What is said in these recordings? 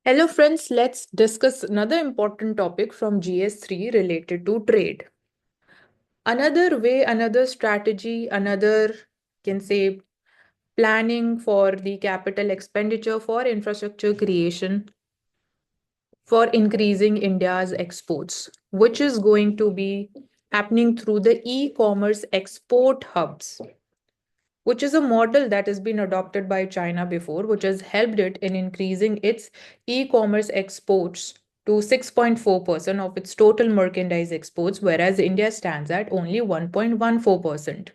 Hello, friends. Let's discuss another important topic from GS3 related to trade. Another way, another strategy, another can say planning for the capital expenditure for infrastructure creation for increasing India's exports, which is going to be happening through the e commerce export hubs, which is a model that has been adopted by China before, which has helped it in increasing its e commerce exports to 6.4% of its total merchandise exports, whereas India stands at only 1.14%.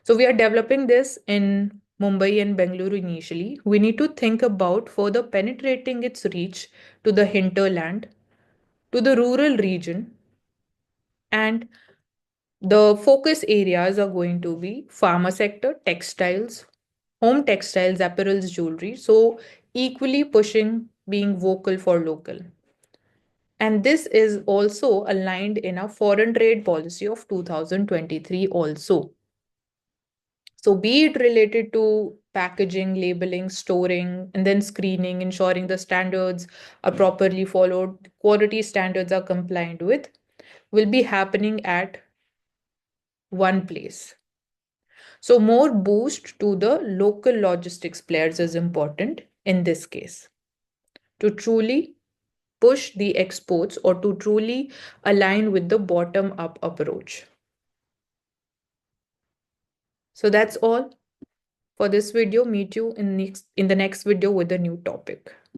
So, we are developing this in Mumbai and Bengaluru initially. We need to think about further penetrating its reach to the hinterland, to the rural region, and the focus areas are going to be pharma sector, textiles, home textiles, apparels, jewelry. So, equally pushing being vocal for local. And this is also aligned in a foreign trade policy of 2023 also. So, be it related to packaging, labeling, storing, and then screening, ensuring the standards are properly followed, quality standards are compliant with, will be happening at one place. So, more boost to the local logistics players is important in this case to truly push the exports or to truly align with the bottom up approach. So, that's all for this video. Meet you in the next video with a new topic.